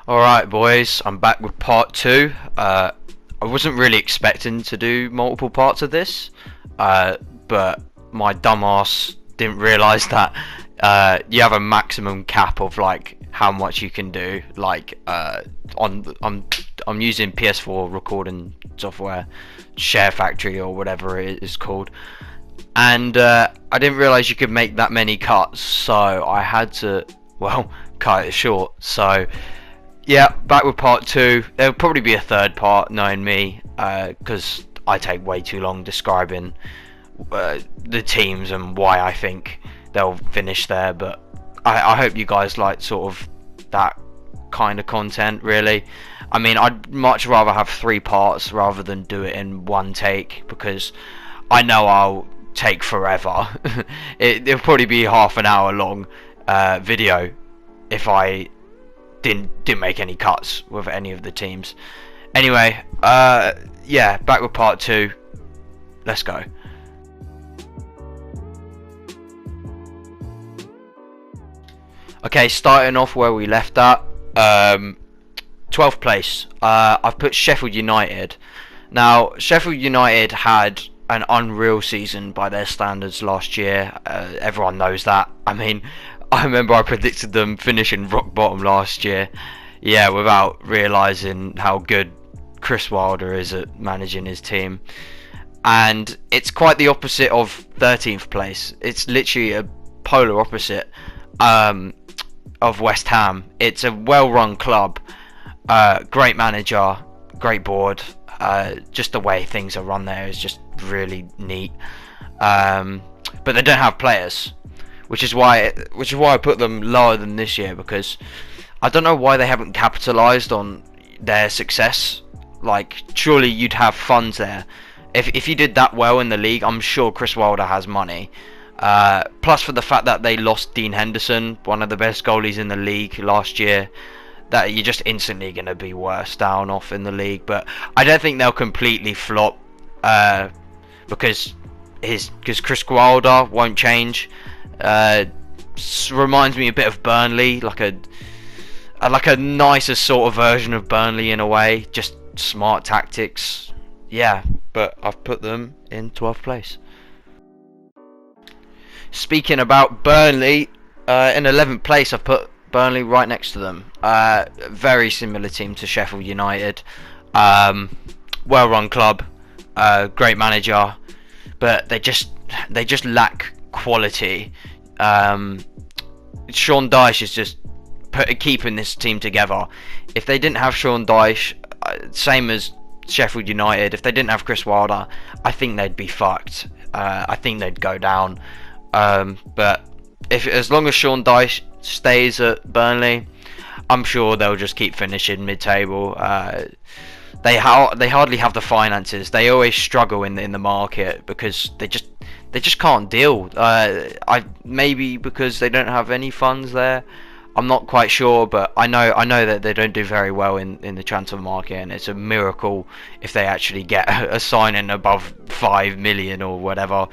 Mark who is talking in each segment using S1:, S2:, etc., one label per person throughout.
S1: Alright boys, I'm back with part 2. I wasn't really expecting to do multiple parts of this, but my dumbass didn't realise that you have a maximum cap of like how much you can do. Like I'm using PS4 recording software, Share Factory or whatever it is called, and I didn't realise you could make that many cuts, so I had to cut it short. So yeah, back with part 2. There'll probably be a third part, knowing me, because I take way too long describing the teams and why I think they'll finish there. But I hope you guys like sort of that kind of content, really. I mean, I'd much rather have 3 parts rather than do it in one take, because I know I'll take forever. It'll probably be half an hour long video if I didn't make any cuts with any of the teams. Anyway, yeah, back with part 2. Let's go. Okay, starting off where we left at, 12th place. I've put Sheffield United. Now, Sheffield United had an unreal season by their standards last year. Everyone knows that. I mean, I remember I predicted them finishing rock bottom last year. Yeah, without realising how good Chris Wilder is at managing his team. And it's quite the opposite of 13th place. It's literally a polar opposite of West Ham. It's a well-run club, great manager, great board. Just the way things are run there is just really neat. But they don't have players, which is why I put them lower than this year, because I don't know why they haven't capitalised on their success. Like, surely you'd have funds there. If you did that well in the league, I'm sure Chris Wilder has money. Plus, for the fact that they lost Dean Henderson, one of the best goalies in the league last year, that you're just instantly going to be worse down off in the league. But I don't think they'll completely flop, because Chris Wilder won't change. Reminds me a bit of Burnley, like a nicer sort of version of Burnley in a way, just smart tactics. Yeah, but I've put them in 12th place. Speaking about Burnley, in 11th place I've put Burnley right next to them. Very similar team to Sheffield United. Well-run club, great manager, but they just lack quality. Sean Dyche is just keeping this team together. If they didn't have Sean Dyche, same as Sheffield United, if they didn't have Chris Wilder, I think they'd be fucked. I think they'd go down. But as long as Sean Dyche stays at Burnley, I'm sure they'll just keep finishing mid-table. They hardly have the finances. They always struggle in the market because they just can't deal. Maybe because they don't have any funds there. I'm not quite sure, but I know that they don't do very well in the transfer market, and it's a miracle if they actually get a signing above 5 million or whatever.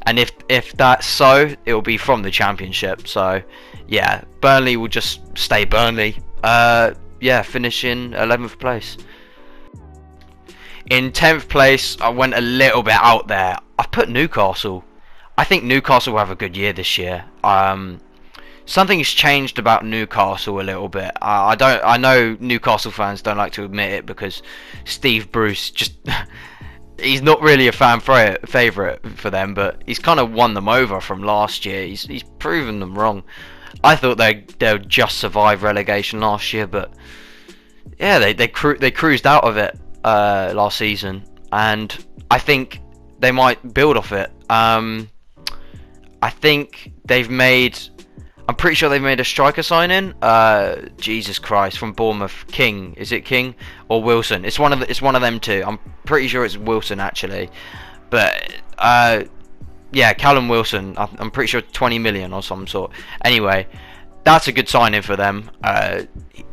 S1: And if that's so, it will be from the Championship. So yeah, Burnley will just stay Burnley. Yeah, finish in 11th place. In 10th place, I went a little bit out there. I've put Newcastle. I think Newcastle will have a good year this year. Something's changed about Newcastle a little bit. I know Newcastle fans don't like to admit it, because Steve Bruce just he's not really a fan favourite for them, but he's kind of won them over from last year. He's proven them wrong. I thought they'll just survive relegation last year, but yeah, they cruised out of it last season, and I think they might build off it. I think I'm pretty sure they've made a striker signing. Jesus Christ, from Bournemouth. King, is it King or Wilson? It's one of them two. I'm pretty sure it's Wilson actually, but yeah, Callum Wilson. I'm pretty sure 20 million or some sort. Anyway, that's a good signing for them.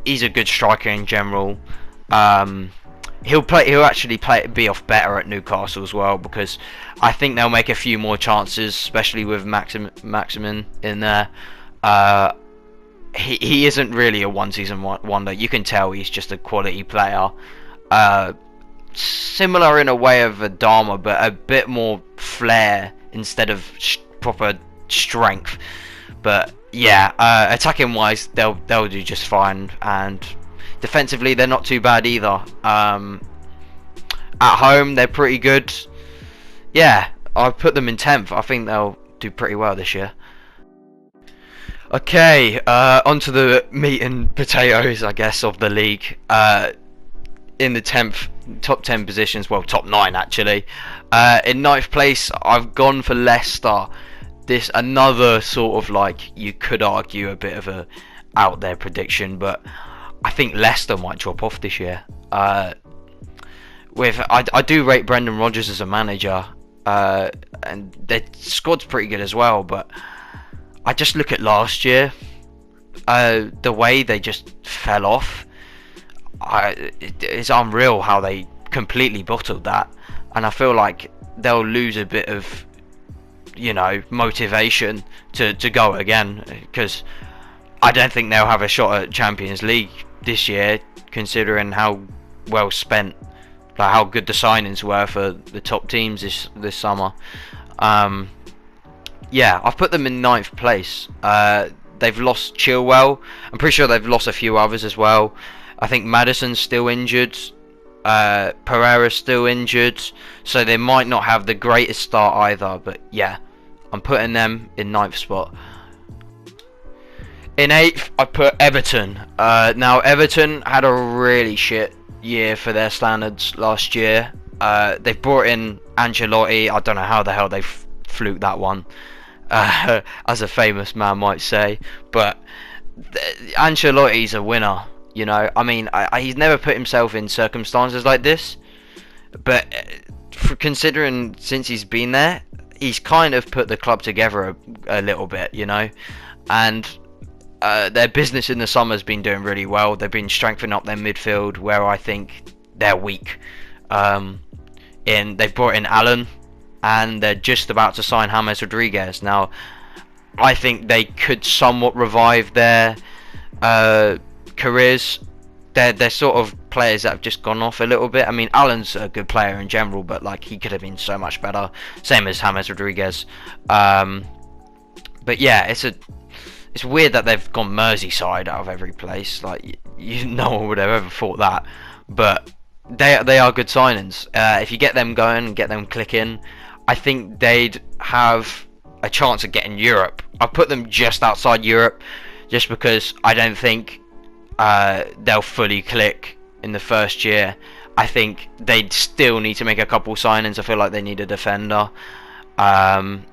S1: He's a good striker in general. He'll actually be off better at Newcastle as well, because I think they'll make a few more chances, especially with Maximin in there. he isn't really a one season wonder. You can tell he's just a quality player. Uh, Similar in a way of Adama, but a bit more flair instead of proper strength. But yeah, attacking wise, they'll do just fine, and defensively they're not too bad either. At home they're pretty good. Yeah, I put them in 10th. I think they'll do pretty well this year. Okay, onto the meat and potatoes, I guess, of the league. In the 10th, top 10 positions, well, top 9 actually. In 9th place, I've gone for Leicester. This another sort of, like, you could argue a bit of a out there prediction, but I think Leicester might drop off this year. I do rate Brendan Rodgers as a manager, and their squad's pretty good as well, but I just look at last year, the way they just fell off. It's unreal how they completely bottled that, and I feel like they'll lose a bit of, motivation to go again, because I don't think they'll have a shot at Champions League this year, considering how well spent, like how good the signings were for the top teams this summer. Yeah, I've put them in 9th place. They've lost Chilwell. I'm pretty sure they've lost a few others as well. I think Maddison's still injured. Pereira's still injured. So they might not have the greatest start either. But yeah, I'm putting them in 9th spot. In 8th, I put Everton. Now, Everton had a really shit year for their standards last year. They've brought in Ancelotti. I don't know how the hell they fluked that one. As a famous man might say, but Ancelotti's a winner. I mean, he's never put himself in circumstances like this, but considering since he's been there, he's kind of put the club together a little bit, and their business in the summer has been doing really well. They've been strengthening up their midfield, where I think they're weak. They've brought in Allen, and they're just about to sign James Rodriguez. Now, I think they could somewhat revive their careers. They're sort of players that have just gone off a little bit. I mean, Allen's a good player in general, but like he could have been so much better. Same as James Rodriguez. But yeah, it's weird that they've gone Merseyside out of every place. Like, no one would have ever thought that. But they are good signings. If you get them going and get them clicking, I think they'd have a chance of getting Europe. I put them just outside Europe, just because I don't think they'll fully click in the first year. I think they'd still need to make a couple signings. I feel like they need a defender, and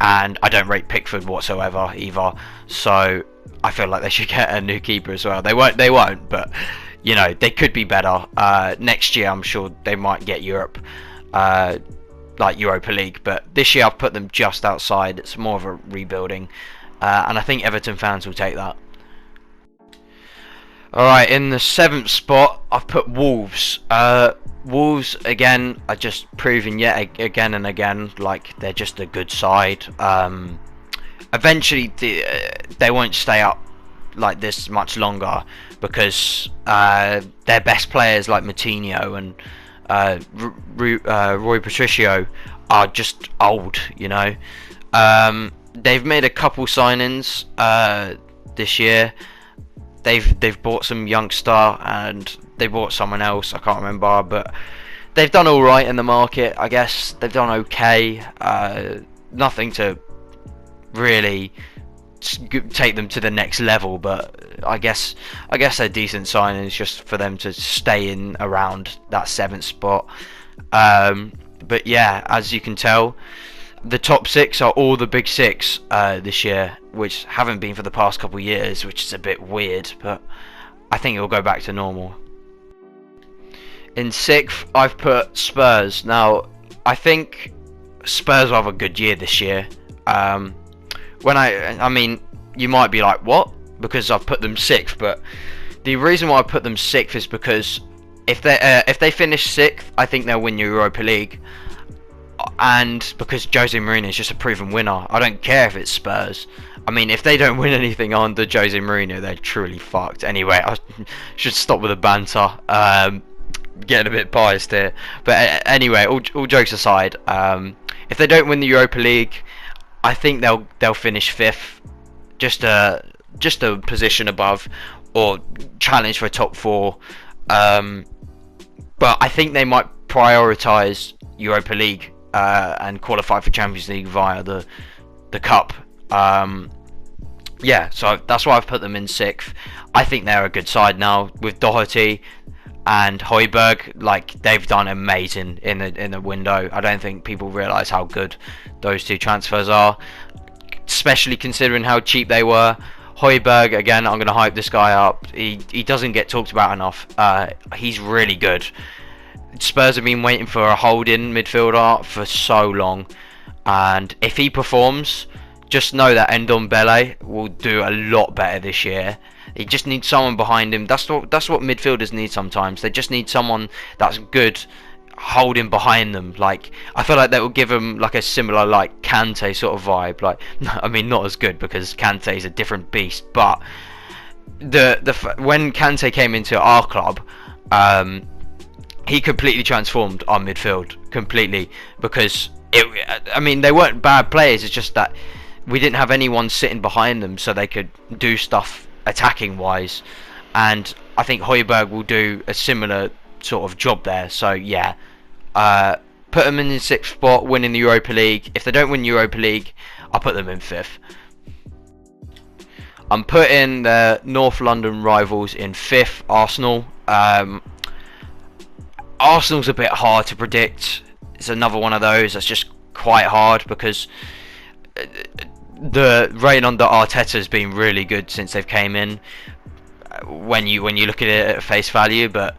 S1: I don't rate Pickford whatsoever either. So I feel like they should get a new keeper as well. They won't, but they could be better. Next year, I'm sure they might get Europe. Like Europa League, but this year I've put them just outside. It's more of a rebuilding, and I think Everton fans will take that. Alright, in the 7th spot I've put Wolves. Wolves again are just proving yet again and again like they're just a good side. Eventually they won't stay up like this much longer, because their best players like Moutinho and Roy Patricio are just old. They've made a couple signings this year. They've bought some youngster, and they bought someone else, I can't remember, but they've done all right in the market. I guess they've done okay. Nothing to really take them to the next level, but I guess they're decent signings just for them to stay in around that 7th spot. But yeah, as you can tell, the top 6 are all the big 6 this year, which haven't been for the past couple of years, which is a bit weird, but I think it will go back to normal. In 6th, I've put Spurs. Now, I think Spurs will have a good year this year. I mean, you might be like, what? Because I've put them 6th, but the reason why I put them 6th is because if they finish 6th, I think they'll win Europa League. and because Jose Mourinho is just a proven winner. I don't care if it's Spurs. I mean, if they don't win anything under Jose Mourinho, they're truly fucked. Anyway, I should stop with the banter. Getting a bit biased here, but anyway, all jokes aside, if they don't win the Europa League, I think they'll finish fifth, just a position above, or challenge for a top four. But I think they might prioritise Europa League and qualify for Champions League via the cup. Yeah, so that's why I've put them in sixth. I think they're a good side now with Doherty and Højbjerg. Like, they've done amazing in the window. I don't think people realise how good those two transfers are, especially considering how cheap they were. Højbjerg, again, I'm going to hype this guy up. He doesn't get talked about enough. He's really good. Spurs have been waiting for a holding midfielder for so long, and if he performs, just know that Ndombele will do a lot better this year. He just needs someone behind him. That's what midfielders need sometimes. They just need someone that's good holding behind them. Like, I feel like that will give him like a similar like Kante sort of vibe. Like, I mean, not as good because Kante is a different beast, but when Kante came into our club, he completely transformed our midfield completely, because I mean, they weren't bad players. It's just that we didn't have anyone sitting behind them so they could do stuff attacking wise, and I think Højbjerg will do a similar sort of job there. So yeah, put them in the sixth spot, winning the Europa League. If they don't win Europa League, I'll put them in fifth. I'm putting the North London rivals in fifth, Arsenal. Arsenal's a bit hard to predict. It's another one of those that's just quite hard, because the reign under Arteta has been really good since they've came in, when you look at it at face value, but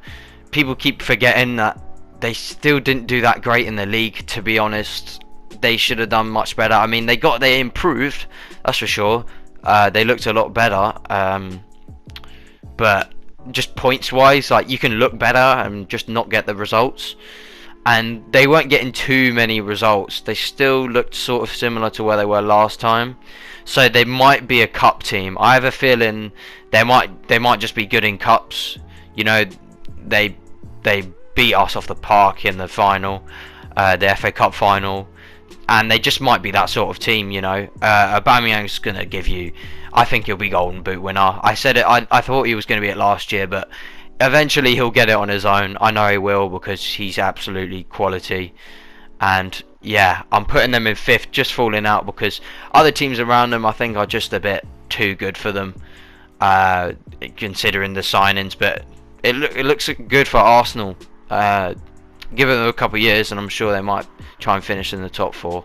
S1: people keep forgetting that they still didn't do that great in the league, to be honest. They should have done much better. I mean, they improved, that's for sure. They looked a lot better, but just points wise, like, you can look better and just not get the results, and they weren't getting too many results. They still looked sort of similar to where they were last time, so they might be a cup team. I have a feeling they might just be good in cups. You know, they beat us off the park in the final, the FA Cup final, and they just might be that sort of team. You know, Aubameyang's gonna give you, I think he'll be Golden Boot winner. I said it. I thought he was going to be it last year, but eventually he'll get it on his own. I know he will, because he's absolutely quality. And yeah, I'm putting them in fifth, just falling out because other teams around them I think are just a bit too good for them, considering the signings. But it looks good for Arsenal. Give them a couple of years and I'm sure they might try and finish in the top four.